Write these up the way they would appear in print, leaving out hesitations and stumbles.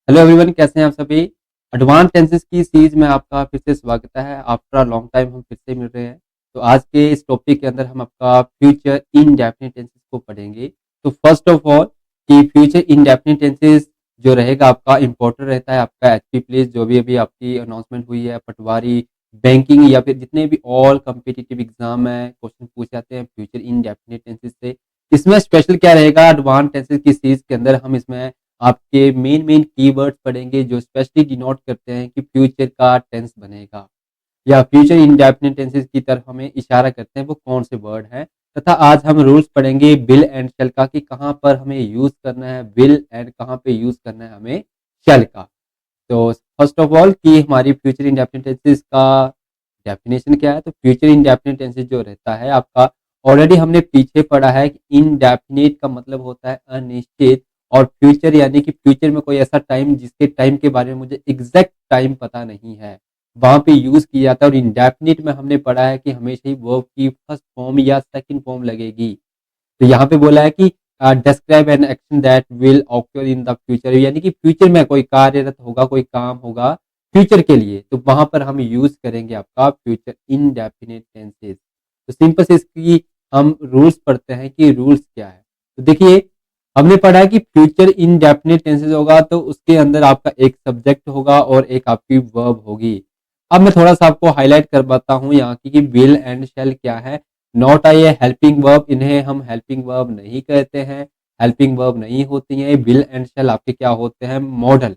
Hello everyone, कैसे हैं आप सभी। एडवांस टेंसेस की सीरीज में आपका फिर से स्वागत है। आफ्टर अ लॉन्ग टाइम हम फिर से मिल रहे हैं। तो आज के इस टॉपिक के अंदर हम आपका फ्यूचर इनडेफिनिट टेंसेस को पढ़ेंगे। तो फर्स्ट ऑफ ऑल कि फ्यूचर इनडेफिनिट टेंसेस जो रहेगा आपका इंपॉर्टेंट रहता है आपका एचपी प्लीज, जो भी अभी आपकी अनाउंसमेंट हुई है, पटवारी, बैंकिंग या फिर जितने भी ऑल कम्पिटिटिव एग्जाम है, क्वेश्चन पूछे जाते हैं फ्यूचर इनडेफिनिट टेंसेस से। इसमें स्पेशल क्या रहेगा, एडवांस टेंसेस की सीरीज के अंदर हम इसमें आपके मेन मेन कीवर्ड्स पढ़ेंगे जो स्पेशली डिनोट करते हैं कि फ्यूचर का टेंस बनेगा या फ्यूचर इंडेफिनिट टेंसेस की तरफ हमें इशारा करते हैं, वो कौन से वर्ड हैं। तथा आज हम रूल्स पढ़ेंगे विल एंड शेल का कि कहाँ पर हमें यूज करना है विल एंड कहाँ पे यूज करना है हमें शेल का। तो फर्स्ट ऑफ ऑल कि हमारी फ्यूचर इंडेफिनिट टेंसेस का डेफिनेशन क्या है। तो फ्यूचर इंडेफिनिट टेंसेस जो रहता है आपका, ऑलरेडी हमने पीछे पढ़ा है कि इनडेफिनिट का मतलब होता है अनिश्चित, और फ्यूचर यानी कि फ्यूचर में कोई ऐसा टाइम जिसके टाइम के बारे में मुझे एग्जैक्ट टाइम पता नहीं है, वहां पे यूज किया जाता है। और इंडेफिनिट में हमने पढ़ा है कि हमेशा ही वर्ब की फर्स्ट फॉर्म या सेकंड फॉर्म लगेगी। तो यहाँ पे बोला है कि describe an action that will occur in the future, यानी कि फ्यूचर में कोई कार्यरत होगा, कोई काम होगा फ्यूचर के लिए, तो वहां पर हम यूज करेंगे आपका फ्यूचर इनडेफिनिट टेंसेस। तो सिंपल से इसकी हम रूल्स पढ़ते हैं कि रूल्स क्या है। तो देखिए, हमने पढ़ा है कि फ्यूचर इनडेफिनिट टेंसेस होगा तो उसके अंदर आपका एक सब्जेक्ट होगा और एक आपकी वर्ब होगी। अब मैं थोड़ा सा आपको हाईलाइट कर पाता हूँ यहाँ की कि विल एंड शेल क्या है। Not I A helping verb, इन्हें हम हेल्पिंग वर्ब नहीं कहते हैं, हेल्पिंग वर्ब नहीं होती हैं। विल एंड शेल आपके क्या होते हैं, मॉडल,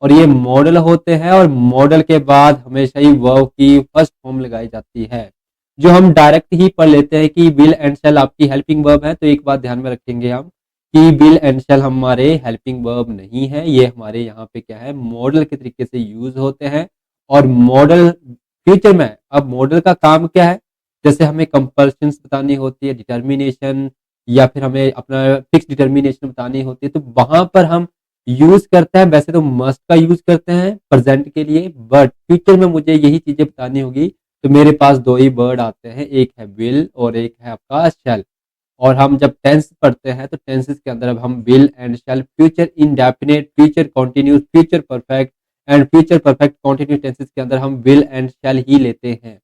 और ये मॉडल होते हैं। और मॉडल के बाद हमेशा ही वर्ब की फर्स्ट फॉर्म लगाई जाती है। जो हम डायरेक्ट ही पढ़ लेते हैं कि विल एंड शेल आपकी हेल्पिंग वर्ब है, तो एक बात ध्यान में रखेंगे हम कि विल एंड शेल हमारे हेल्पिंग वर्ब नहीं है, ये हमारे यहाँ पे क्या है, मॉडल के तरीके से यूज होते हैं। और मॉडल फ्यूचर में, अब मॉडल का काम क्या है, जैसे हमें कंपल्शन बतानी होती है, डिटर्मिनेशन, या फिर हमें अपना फिक्स डिटर्मिनेशन बतानी होती है, तो वहां पर हम यूज करते हैं। वैसे तो मस्ट का यूज करते हैं प्रेजेंट के लिए, बट फ्यूचर में मुझे यही चीजें बतानी होगी, तो मेरे पास दो ही वर्ड आते हैं, एक है विल और एक है आपका शेल। और हम जब टेंस पढ़ते हैं तो टेंसेस के अंदर अब हम will and shall, future indefinite, future continuous, future perfect and future perfect continuous tenses के अंदर हम विल एंड शेल ही लेते हैं।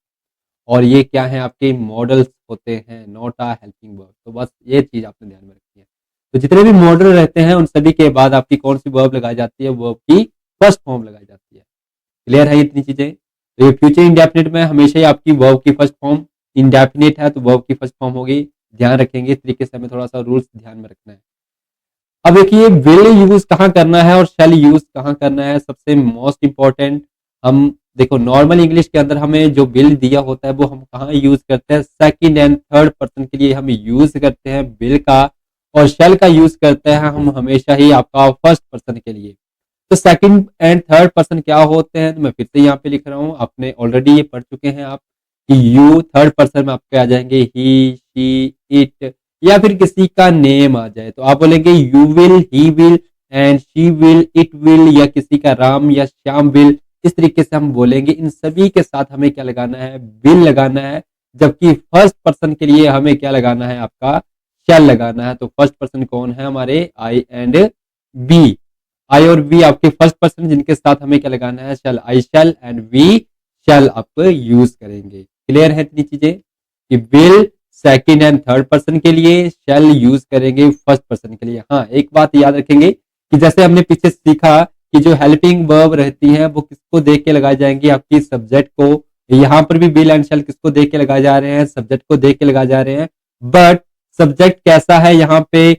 और ये क्या है, आपके मॉडल्स होते हैं, नॉट अ हेल्पिंग वर्ब। तो बस ये चीज आपने ध्यान में रखनी है। तो जितने भी मॉडल रहते हैं उन सभी के बाद आपकी कौन सी वर्ब लगाई जाती है, वर्ब की फर्स्ट फॉर्म लगाई जाती है। क्लियर है इतनी चीजें। तो ये फ्यूचर इंडेफिनिट में हमेशा ही आपकी वर्ब की फर्स्ट फॉर्म, इंडेफिनिट है तो वर्ब की फर्स्ट फॉर्म होगी। ध्यान रखेंगे, इस तरीके से हमें थोड़ा सा रूल्स ध्यान में रखना है। अब देखिए, विल यूज कहाँ करना है और शेल यूज कहाँ करना है, सबसे मोस्ट इंपॉर्टेंट। हम देखो, नॉर्मल इंग्लिश के अंदर हमें जो विल दिया होता है वो हम कहाँ यूज करते हैं, सेकंड एंड थर्ड पर्सन के लिए हम यूज करते हैं विल का, और शेल का यूज करते हैं हम हमेशा ही आपका फर्स्ट पर्सन के लिए। तो सेकंड एंड थर्ड पर्सन क्या होते हैं, तो मैं फिर से यहाँ पे लिख रहा हूँ, आपने ऑलरेडी ये पढ़ चुके हैं आप कि यू थर्ड पर्सन में आपके आ जाएंगे ही, शी, इट, या फिर किसी का नेम आ जाए तो आप बोलेंगे you will, he will and she will, it will, या किसी का राम या श्याम विल। इस तरीके से हम बोलेंगे। इन सभी के साथ हमें क्या लगाना है, विल लगाना है। जबकि फर्स्ट पर्सन के लिए हमें क्या लगाना है, आपका शैल लगाना है। तो फर्स्ट पर्सन कौन है, हमारे आई एंड बी। आई और वी आपके फर्स्ट पर्सन, जिनके साथ हमें क्या लगाना है, शैल, आई शैल एंड वी शैल आप यूज करेंगे। क्लियर है इतनी चीजें कि will second and third person के लिए, शैल यूज करेंगे फर्स्ट पर्सन के लिए। हाँ, एक बात याद रखेंगे कि जैसे हमने पीछे सीखा कि जो हेल्पिंग वर्ब रहती हैं वो किसको देख के लगाई जाएंगी, आपकी सब्जेक्ट को। यहाँ पर भी विल एंड शैल किसको देख के लगाए जा रहे हैं, सब्जेक्ट को देख के लगाए जा रहे हैं। बट सब्जेक्ट कैसा है, यहाँ पे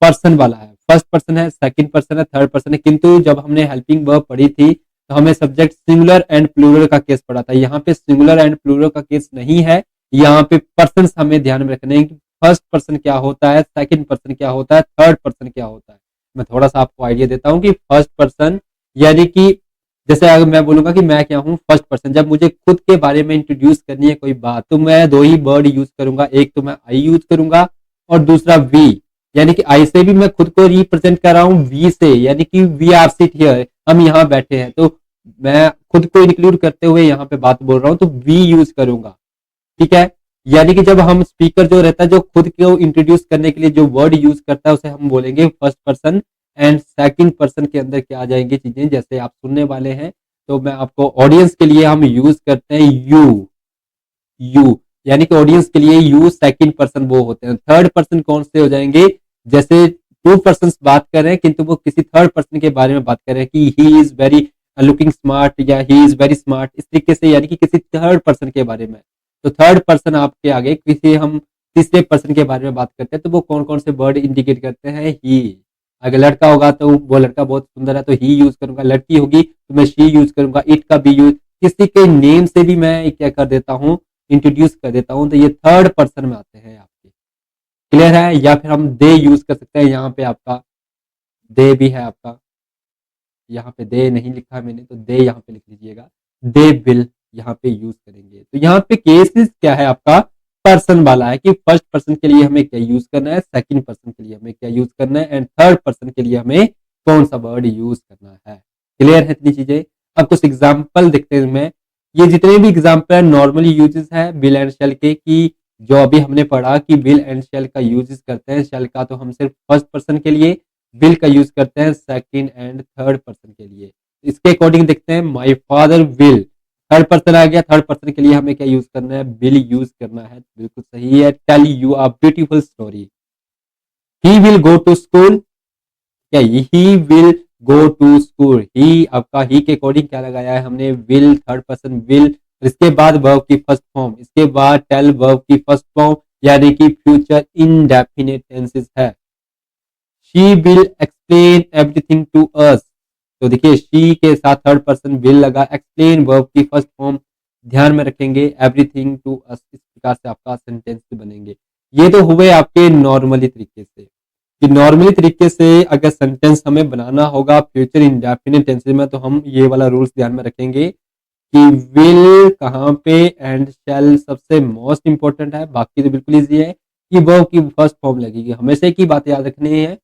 पर्सन वाला है, फर्स्ट पर्सन है, सेकंड पर्सन है, थर्ड पर्सन है। किंतु जब हमने हेल्पिंग वर्ब पढ़ी थी तो हमें सब्जेक्ट सिंगुलर एंड प्लूरल का केस पढ़ा था। यहाँ पे सिंगुलर एंड प्लूरल का केस नहीं है। यहाँ पे पर्सन हमें ध्यान में रखने हैं कि फर्स्ट पर्सन क्या होता है, सेकंड पर्सन क्या होता है, थर्ड पर्सन क्या होता है। मैं थोड़ा सा आपको आइडिया देता हूँ कि फर्स्ट पर्सन यानी कि जैसे अगर मैं बोलूंगा कि मैं क्या हूँ, फर्स्ट पर्सन, जब मुझे खुद के बारे में इंट्रोड्यूस करनी है कोई बात, तो मैं दो ही वर्ड यूज करूंगा। एक तो मैं आई यूज करूंगा और दूसरा वी, यानी कि आई से भी मैं खुद को रिप्रेजेंट कर रहा हूँ, वी से यानी कि वी आर सिट हियर, हम यहाँ बैठे हैं, तो मैं खुद को इंक्लूड करते हुए यहाँ पे बात बोल रहा हूँ, तो वी यूज करूंगा। ठीक है, यानी कि जब हम स्पीकर जो रहता है, जो खुद को इंट्रोड्यूस करने के लिए जो वर्ड यूज करता है, उसे हम बोलेंगे first person and second person के अंदर क्या आ जाएंगी चीजें, जैसे आप सुनने वाले हैं तो मैं आपको ऑडियंस के लिए हम यूज करते हैं यू, यानी कि ऑडियंस के लिए यू सेकंड पर्सन वो होते हैं। थर्ड पर्सन कौन से हो जाएंगे, जैसे टू पर्सन बात कर रहे हैं किंतु वो किसी थर्ड पर्सन के बारे में बात कर रहे हैं कि he is very looking smart या ही इज वेरी स्मार्ट, इस तरीके से, यानी कि किसी थर्ड पर्सन के बारे में। तो थर्ड पर्सन आपके आगे किसी हम तीसरे पर्सन के बारे में बात करते हैं तो वो कौन कौन से वर्ड इंडिकेट करते हैं, ही। अगर लड़का होगा तो वो लड़का बहुत सुंदर है तो ही यूज करूंगा, लड़की होगी तो मैं शी यूज करूंगा, इट का भी यूज, किसी के नेम से भी मैं क्या कर देता हूँ, इंट्रोड्यूस कर देता हूँ, तो ये थर्ड पर्सन में आते हैं आपके। क्लियर है? या फिर हम दे यूज कर सकते हैं, यहाँ पे आपका दे भी है आपका, यहाँ पे दे नहीं लिखा है मैंने तो दे यहाँ पे लिख लीजिएगा, दे विल यहाँ पे यूज करेंगे। तो यहाँ पे केसेस क्या है आपका, पर्सन वाला है कि फर्स्ट पर्सन के लिए हमें क्या यूज करना है, सेकंड पर्सन के लिए हमें क्या यूज करना है, एंड थर्ड पर्सन के लिए हमें कौन सा वर्ड यूज करना है। क्लियर है इतनी चीजें? अब कुछ एग्जाम्पल देखते हैं मैं, ये जितने भी एग्जाम्पल है नॉर्मली यूजेस है विल एंड शेल के, कि जो अभी हमने पढ़ा कि विल एंड शेल का यूजेस करते हैं, शेल का तो हम सिर्फ फर्स्ट पर्सन के लिए, विल का यूज करते हैं सेकंड एंड थर्ड पर्सन के लिए। इसके अकॉर्डिंग देखते हैं, my father will, third person आ गया, थर्ड पर्सन के लिए हमें क्या यूज करना है, विल यूज करना है, बिल्कुल सही है। Tell you a beautiful story, he will go to school, क्या he will go to school, he आपका ही के अकॉर्डिंग क्या लगाया है हमने, विल, थर्ड पर्सन विल, इसके बाद वर्ब की फर्स्ट फॉर्म, इसके बाद टेल वर्ब की फर्स्ट फॉर्म, यानी कि फ्यूचर इनडेफिनिट टेंसेस है। She will explain everything to us, तो देखिए शी के साथ थर्ड पर्सन विल लगा, एक्सप्लेन वर्ब की फर्स्ट फॉर्म ध्यान में रखेंगे, एवरीथिंग टू अस, इस प्रकार से आपका सेंटेंस बनेंगे। ये तो हुए आपके नॉर्मली तरीके से, कि नॉर्मली तरीके से अगर सेंटेंस हमें बनाना होगा फ्यूचर इंडेफिनिट टेंसेस में तो हम ये वाला रूल्स ध्यान में रखेंगे कि विल कहाँ पे एंड शैल सबसे मोस्ट इंपॉर्टेंट है, बाकी तो बिल्कुल इजी है कि वर्ब की फर्स्ट फॉर्म लगेगी। हमेशा एक ही बात याद रखनी है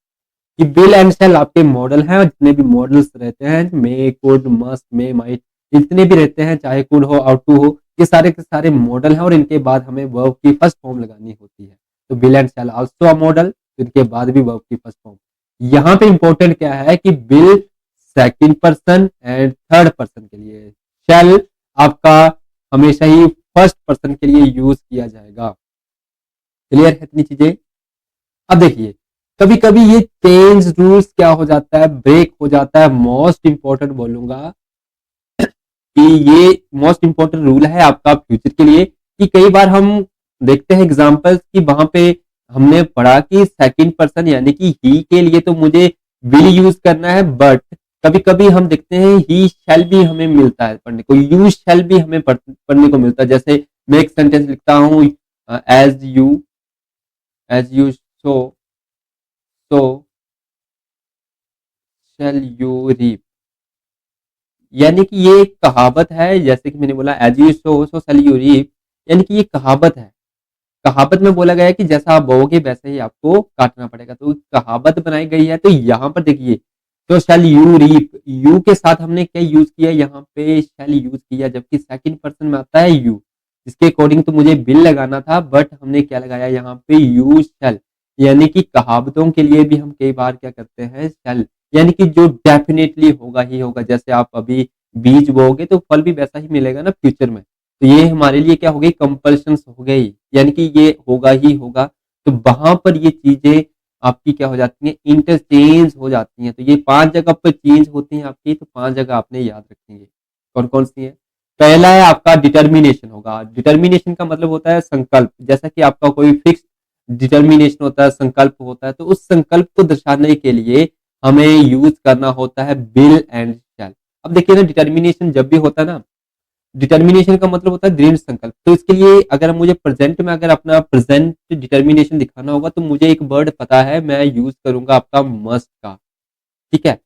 कि विल एंड शैल आपके मॉडल हैं, और जितने भी मॉडल्स रहते हैं, मे, कुड, मस्ट, मे, माइट, जितने भी रहते हैं, चाहे कुड हो और टू हो, ये सारे के सारे मॉडल हैं और इनके बाद हमें वर्ब की फर्स्ट फॉर्म लगानी होती है। तो will and shall also a model, इनके बाद भी वर्ब की फर्स्ट फॉर्म। यहाँ पे इंपॉर्टेंट क्या है कि will second person and third person के लिए, शैल आपका हमेशा ही फर्स्ट पर्सन के लिए यूज किया जाएगा। क्लियर है इतनी चीजें? अब देखिए कभी कभी ये चेंज रूल्स क्या हो जाता है, ब्रेक हो जाता है। मोस्ट इंपॉर्टेंट बोलूंगा कि ये मोस्ट इंपॉर्टेंट रूल है आपका फ्यूचर के लिए, कि कई बार हम देखते हैं एग्जांपल्स कि वहां पे हमने पढ़ा कि सेकंड पर्सन यानी कि ही के लिए तो मुझे विल यूज करना है, बट कभी कभी हम देखते हैं ही शैल भी हमें मिलता है पढ़ने को, यू शैल भी हमें पढ़ने को मिलता है। जैसे मैं एक सेंटेंस लिखता हूँ, as you sow shall you reap, यानी कि ये एक कहावत है। जैसे कि मैंने बोला as you sow shall you reap, यानी कि ये कहावत है। कहावत में बोला गया है कि जैसा आप बोओगे वैसे ही आपको काटना पड़ेगा, तो कहावत बनाई गई है। तो यहाँ पर देखिए, तो शैल यू रीप, यू के साथ हमने क्या यूज किया, यहाँ पे शैल यूज किया, जबकि सेकंड पर्सन में आता है यू, जिसके अकॉर्डिंग तो मुझे बिल लगाना था, बट हमने क्या लगाया यहाँ पे यू शैल, यानी कि कहावतों के लिए भी हम कई बार क्या करते हैं, शैल, यानी कि जो डेफिनेटली होगा ही होगा। जैसे आप अभी बीज बोओगे तो फल भी वैसा ही मिलेगा ना फ्यूचर में, तो ये हमारे लिए क्या हो गई, कंपल्शन हो गई, यानी कि ये होगा ही होगा। तो वहां पर ये चीजें आपकी क्या हो जाती हैं, इंटरचेंज हो जाती हैं। तो ये 5 जगह पर चेंज होती हैं आपकी, तो 5 जगह आपने याद रखनी है। कौन कौन सी है? पहला है आपका डिटर्मिनेशन होगा। डिटर्मिनेशन का मतलब होता है संकल्प, जैसा कि आपका कोई फिक्स डिटर्मिनेशन होता है, संकल्प होता है, तो उस संकल्प को दर्शाने के लिए हमें यूज करना होता है विल एंड शैल। अब देखिए ना, डिटर्मिनेशन जब भी होता है ना, डिटर्मिनेशन का मतलब होता है दृढ़ संकल्प। तो इसके लिए अगर मुझे प्रेजेंट में अगर अपना प्रेजेंट डिटर्मिनेशन दिखाना होगा तो मुझे एक वर्ड पता है, मैं यूज करूंगा आपका मस्ट का। ठीक है,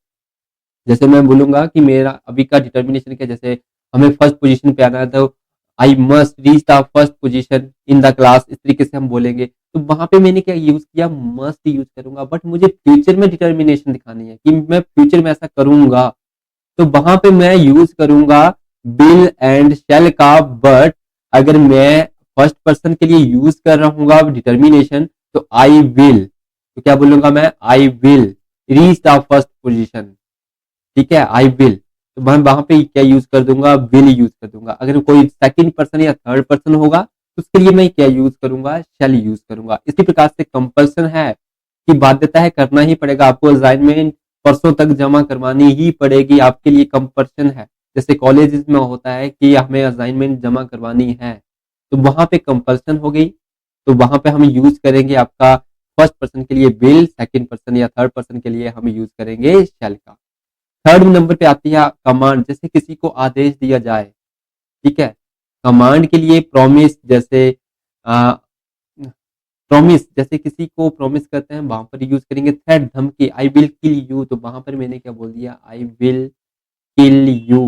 जैसे मैं बोलूंगा कि मेरा अभी का डिटर्मिनेशन क्या, जैसे हमें फर्स्ट पोजीशन पे आना है तो I must reach the first position in the class, इस तरीके से हम बोलेंगे। तो वहां पे मैंने क्या यूज किया, मस्ट यूज करूंगा, बट मुझे फ्यूचर में डिटर्मिनेशन दिखानी है कि मैं फ्यूचर में ऐसा करूंगा, तो वहां पे मैं यूज करूंगा बिल एंड शेल का। बट अगर मैं फर्स्ट पर्सन के लिए यूज कर रहा हूँ डिटर्मिनेशन, तो आई विल, तो क्या बोलूंगा मैं, I will. Reach the first position, ठीक है, आई विल, तो मैं वहां पे क्या यूज कर दूंगा, विल यूज कर दूंगा। अगर कोई सेकंड पर्सन या थर्ड पर्सन होगा तो उसके लिए मैं क्या यूज करूंगा, शैल यूज करूंगा। इसी प्रकार से कंपल्सन है कि बाध्यता है, करना ही पड़ेगा आपको, असाइनमेंट परसों तक जमा करवानी ही पड़ेगी, आपके लिए कंपल्सन है। जैसे कॉलेज में होता है कि हमें असाइनमेंट जमा करवानी है, तो वहां पे कंपल्सन हो गई, तो वहां पे हम यूज करेंगे आपका फर्स्ट पर्सन के लिए विल, सेकंड पर्सन या थर्ड पर्सन के लिए हम यूज करेंगे शैल का। थर्ड नंबर पे आती है कमांड, जैसे किसी को आदेश दिया जाए, ठीक है, कमांड के लिए प्रॉमिस, जैसे प्रॉमिस, जैसे किसी को प्रॉमिस करते हैं वहां पर यूज करेंगे। थ्रेट, धमकी, आई विल किल यू, तो वहां पर मैंने क्या बोल दिया, आई विल किल यू।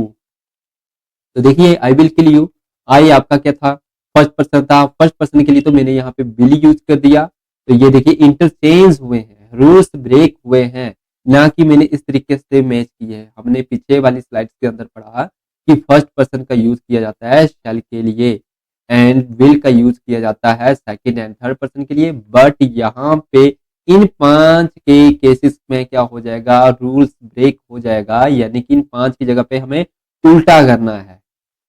तो देखिए आई विल किल यू, आई आपका क्या था, फर्स्ट पर्सन था, फर्स्ट पर्सन के लिए तो मैंने यहाँ पे विल यूज कर दिया। तो ये देखिए इंटरचेंज हुए हैं, रूल्स ब्रेक हुए हैं, ना कि मैंने इस तरीके से मैच किए हैं। हमने पीछे वाली स्लाइड्स के अंदर पढ़ा कि फर्स्ट पर्सन का यूज किया जाता है शैल के लिए एंड विल का यूज किया जाता है सेकंड एंड थर्ड पर्सन के लिए। बट यहाँ पे इन 5 के केसेस में क्या हो जाएगा, रूल्स ब्रेक हो जाएगा, यानी कि इन 5 की जगह पे हमें उल्टा करना है।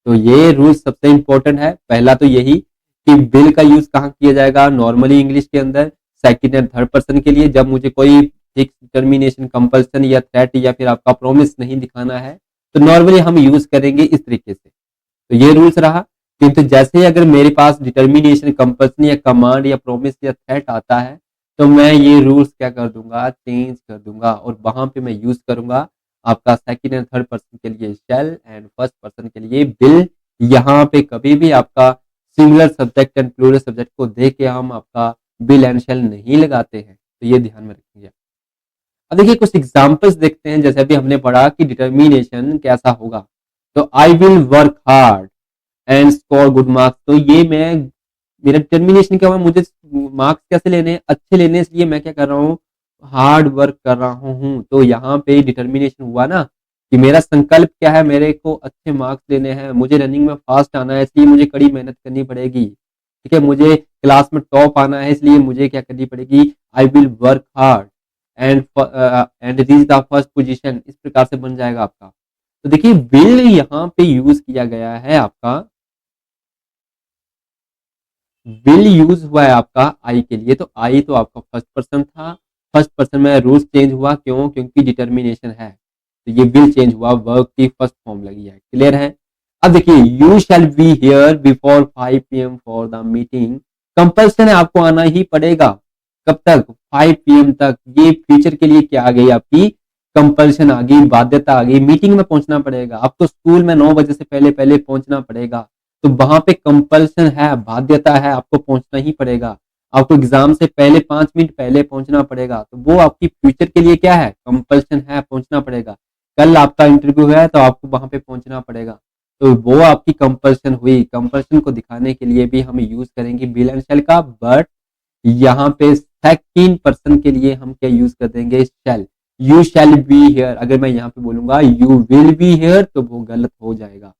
तो ये रूल सबसे इंपॉर्टेंट है। पहला तो यही कि विल का यूज कहाँ किया जाएगा, नॉर्मली इंग्लिश के अंदर सेकंड एंड थर्ड पर्सन के लिए, जब मुझे कोई फिक्स डिटर्मिनेशन, कंपल्सन या थ्रेट या फिर आपका प्रॉमिस नहीं दिखाना है, तो नॉर्मली हम यूज करेंगे इस तरीके से। तो ये रूल्स रहा। किंतु जैसे ही अगर मेरे पास डिटर्मिनेशन, कंपल्सन या कमांड या प्रॉमिस या थ्रेट आता है, तो मैं ये रूल्स क्या कर दूंगा, चेंज कर दूंगा, और वहां पे मैं यूज करूंगा आपका सेकंड एंड थर्ड पर्सन के लिए शैल एंड फर्स्ट पर्सन के लिए विल। यहाँ पे कभी भी आपका singular subject and plural subject को देख के हम आपका विल एंड शैल नहीं लगाते हैं, तो ये ध्यान में रखेंगे। अब देखिए कुछ एग्जांपल्स देखते हैं, जैसे अभी हमने पढ़ा कि डिटर्मिनेशन कैसा होगा, तो I will work hard and score good marks. तो ये मैं, मेरा डिटर्मिनेशन क्या हुआ, मुझे मार्क्स कैसे लेने हैं, अच्छे लेने, इसलिए मैं क्या कर रहा हूँ, हार्ड वर्क कर रहा हूँ। तो यहाँ पे डिटर्मिनेशन हुआ ना कि मेरा संकल्प क्या है, मेरे को अच्छे मार्क्स लेने हैं, मुझे रनिंग में फास्ट आना है, इसलिए मुझे कड़ी मेहनत करनी पड़ेगी, ठीक है, मुझे क्लास में टॉप आना है, इसलिए मुझे क्या करनी पड़ेगी, I will work hard and and reach the first position, इस प्रकार से बन जाएगा आपका। तो देखिए विल यहाँ पे यूज किया गया है आपका, विल यूज हुआ है आपका आई के लिए, तो आई तो आपका फर्स्ट पर्सन था, फर्स्ट पर्सन में रूल्स चेंज हुआ, क्यों, क्योंकि डिटर्मिनेशन है, तो ये विल चेंज हुआ, वर्क की फर्स्ट फॉर्म लगी है। क्लियर है। अब देखिए you shall be here before 5 PM for the meeting, compulsion है, आपको आना ही पड़ेगा, कब तक, 5 PM तक। ये फ्यूचर के लिए क्या आ गई आपकी, कंपल्सन आ गई, बाध्यता आ गई, मीटिंग में पहुंचना पड़ेगा, आपको स्कूल में 9 बजे से पहले पहले पहुंचना पड़ेगा, तो वहां पे कंपल्सन है, बाध्यता है, आपको पहुंचना ही पड़ेगा, आपको एग्जाम से पहले 5 मिनट पहले पहुंचना पड़ेगा, तो वो आपकी फ्यूचर के लिए क्या है, कंपल्सन है, पहुंचना पड़ेगा। कल आपका इंटरव्यू है तो आपको वहां पे पहुंचना पड़ेगा, तो वो आपकी कंपल्सन हुई। कंपल्सन को दिखाने के लिए भी हम यूज करेंगे विल एंड शैल का, बट यहाँ पे सेकंड पर्सन के लिए हम क्या यूज कर देंगे, शैल। यू शैल बी हियर, अगर मैं यहाँ पे बोलूंगा यू विल बी हियर, तो वो गलत हो जाएगा।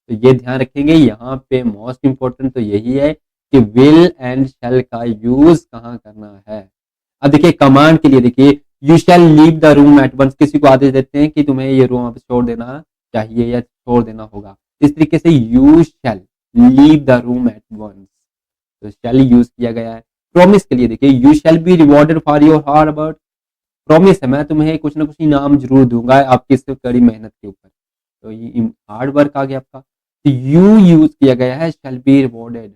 तो ये ध्यान रखेंगे, यहाँ पे मोस्ट इंपॉर्टेंट तो यही है कि विल एंड शैल का यूज कहाँ करना है। अब देखिए कमांड के लिए, देखिए you shall leave the room at once, किसी को आदेश देते हैं कि तुम्हें ये रूम छोड़ देना चाहिए या छोड़ देना होगा, इस तरीके से you shall leave the room at once, तो शैल यूज किया गया है। प्रॉमिस के लिए देखिए you shall be rewarded for your hard work, promise है, मैं तुम्हें कुछ ना कुछ इनाम जरूर दूंगा आपकी इस कड़ी मेहनत के ऊपर, तो ये हार्ड वर्क आ गया आपका। तो यू यूज किया गया है शैल बी रिवॉर्डेड,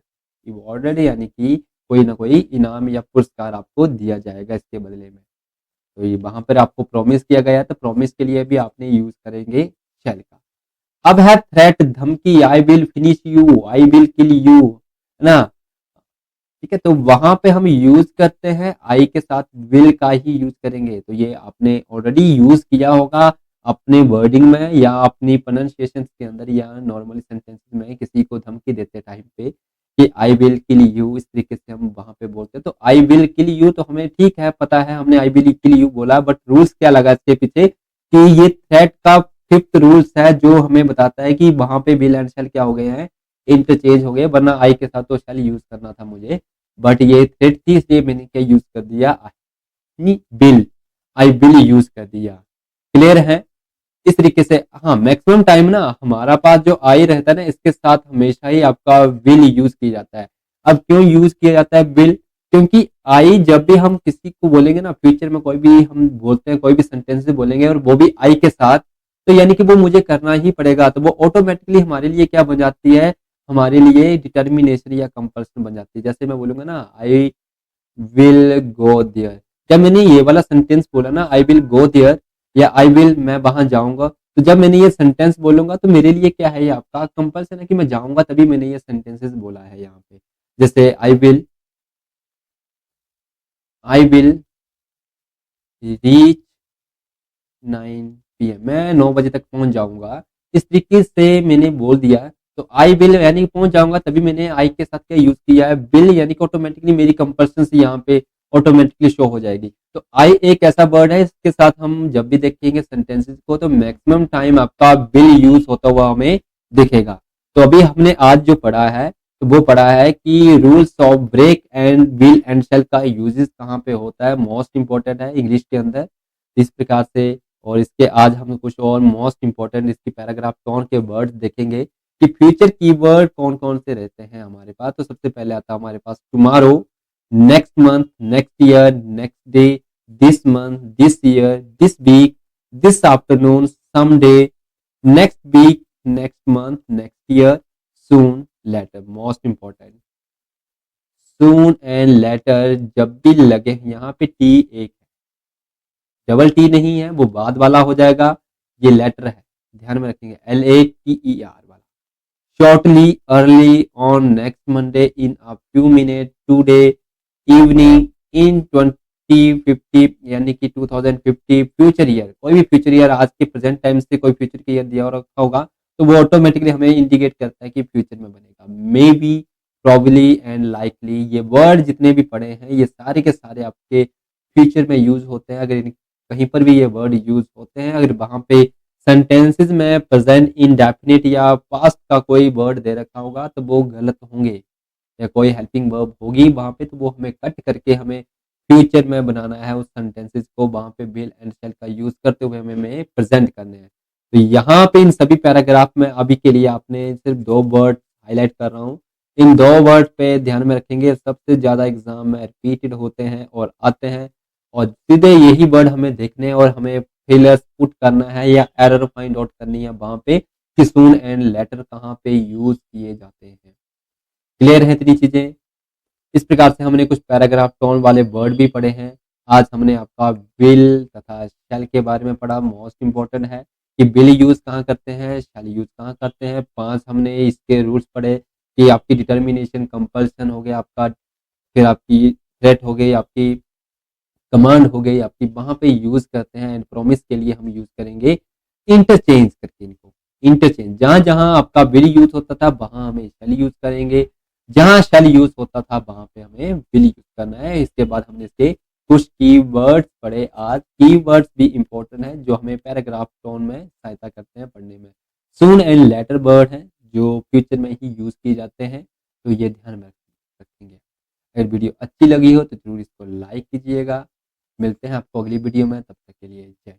रिवॉर्डेड यानी कि कोई ना कोई इनाम या पुरस्कार आपको दिया जाएगा इसके बदले में, तो ये वहां पर आपको प्रॉमिस किया गया है, तो प्रॉमिस के लिए भी आपने यूज करेंगे शैल का। अब है थ्रेट, धमकी, I will finish you, I will kill you, है ना, ठीक है, तो वहां पे हम यूज करते हैं आई के साथ विल का ही यूज करेंगे, तो ये आपने ऑलरेडी यूज किया होगा अपने वर्डिंग में या अपनी प्रोनाउंसिएशन के अंदर या नॉर्मल सेंटेंसेस में, किसी को धमकी देते टाइम पे कि आई विल किल यू, इस तरीके से हम वहां पे बोलते हैं। तो आई विल किल यू तो हमें ठीक है, पता है, हमने आई विल किल यू बोला, बट रूल्स क्या लगा इसके पीछे कि ये थ्रेट का फिफ्थ रूल्स है जो हमें बताता है कि वहां पे विल एंड शैल क्या हो गए हैं, इंटरचेंज हो गए, वरना आई के साथ तो शैल यूज करना था मुझे, बट ये थ्रेट थी इसलिए मैंने क्या यूज कर दिया, I will. I will use कर दिया। क्लियर है? इस तरीके से हाँ, मैक्सिमम टाइम ना हमारा पास जो आई रहता है ना, इसके साथ हमेशा ही आपका विल यूज किया जाता है। अब क्यों यूज किया जाता है विल? क्योंकि आई जब भी हम किसी को बोलेंगे ना, फ्यूचर में कोई भी हम बोलते हैं, कोई भी सेंटेंस बोलेंगे और वो भी आई के साथ, तो यानी कि वो मुझे करना ही पड़ेगा, तो वो ऑटोमेटिकली हमारे लिए क्या बन जाती है, हमारे लिए डिटर्मिनेशन या कंपल्सन बन जाती है। जैसे मैं बोलूंगा ना, आई विल गो देयर, जब मैंने ये वाला सेंटेंस बोला ना, आई विल गो देयर या आई विल, मैं वहां जाऊंगा, तो जब मैंने ये सेंटेंस बोलूंगा तो मेरे लिए क्या है, ये आपका कंपल्सन है कि मैं जाऊंगा, तभी मैंने ये सेंटेंसेस बोला है यहाँ पे। जैसे आई विल रीच 9 PM, मैं 9 बजे तक पहुंच जाऊंगा। इस तरीके से मैंने बोल दिया, तो आई विल यानी कि पहुंच जाऊंगा, तभी मैंने आई के साथ क्या यूज किया है, विल, यानी कि ऑटोमेटिकली मेरी कंपल्सन यहाँ पे ऑटोमेटिकली शो हो जाएगी। तो आई एक ऐसा वर्ड है, इसके साथ हम जब भी देखेंगे सेंटेंसेस को, तो मैक्सिमम टाइम आपका विल यूज होता हुआ हमें दिखेगा। तो अभी हमने आज जो पढ़ा है, तो वो पढ़ा है कि rules of break and will and shall का यूजेस कहाँ पे होता है, मोस्ट इंपॉर्टेंट है इंग्लिश के अंदर। इस प्रकार से, और इसके आज हम कुछ और मोस्ट इंपॉर्टेंट इसकी पैराग्राफ टोन के वर्ड देखेंगे कि फ्यूचर कीवर्ड कौन कौन से रहते हैं हमारे पास। तो सबसे पहले आता है हमारे पास tomorrow, next month, next year, next day, this month, this year, this week, this afternoon, some day, next week, next month, next year, soon, later. Most important, soon and later जब भी लगे, यहाँ पे टी एक double T नहीं है, वो बाद वाला हो जाएगा, ये लेटर है, ध्यान में रखेंगे, LATER वाला। Shortly, early, on, next Monday, in a few minute, today, evening, in 2050, यानी कि 2050, फ्यूचर ईयर, कोई भी फ्यूचर ईयर आज के प्रेजेंट टाइम से कोई फ्यूचर का ईयर दिया रखा होगा, तो वो ऑटोमेटिकली हमें इंडिकेट करता है कि फ्यूचर में बनेगा। May be, probably and likely, ये वर्ड जितने भी पड़े हैं, ये सारे के सारे आपके फ्यूचर में यूज होते हैं। अगर कहीं पर भी ये वर्ड यूज होते हैं, अगर वहां पे सेंटेंसेस में प्रेजेंट इंडेफिनिट या पास्ट का कोई वर्ड दे रखा होगा, तो वो गलत होंगे, या कोई हेल्पिंग वर्ब होगी वहां पे, तो वो हमें कट करके हमें फ्यूचर में बनाना है, उस सेंटेंसेस को वहां पे विल एंड शैल का यूज करते हुए हमें प्रेजेंट करने हैं। तो यहाँ पे इन सभी पैराग्राफ में अभी के लिए आपने सिर्फ दो वर्ड हाईलाइट कर रहा हूँ। इन दो वर्ड पे ध्यान में रखेंगे, सबसे ज्यादा एग्जाम में रिपीटेड होते हैं और आते हैं, और सीधे यही वर्ड हमें देखने और हमें फेलर्स पुट करना है या एरर फाइंड आउट करनी है वहां पे कि सून एंड लेटर कहाँ पे यूज किए जाते हैं। क्लियर है इतनी चीजें? इस प्रकार से हमने कुछ पैराग्राफ टोन वाले वर्ड भी पढ़े हैं। आज हमने आपका विल तथा शैल के बारे में पढ़ा। मोस्ट इंपॉर्टेंट है कि विल यूज कहाँ करते हैं, शैल यूज कहाँ करते हैं। 5 हमने इसके रूल्स पढ़े कि आपकी डिटर्मिनेशन, कंपल्सन हो गया आपका, फिर आपकी थ्रेट हो गई, आपकी कमांड हो गई आपकी, वहां पे यूज करते हैं। एंड प्रॉमिस के लिए हम यूज करेंगे इंटरचेंज करके इनको। इंटरचेंज, जहां जहां आपका विल यूज होता था वहां हमें शैल यूज करेंगे, जहां शैल यूज होता था वहां पे हमें विल यूज करना है। इसके बाद हमने इसके कुछ कीवर्ड्स पढ़े। आज कीवर्ड्स भी इंपॉर्टेंट है जो हमें पैराग्राफ टोन में सहायता करते हैं पढ़ने में। सून एंड लेटर वर्ड है जो फ्यूचर में ही यूज किए जाते हैं, तो ये ध्यान में रखेंगे। अगर वीडियो अच्छी लगी हो तो जरूर इसको लाइक कीजिएगा। मिलते हैं आपको अगली वीडियो में, तब तक के लिए जय।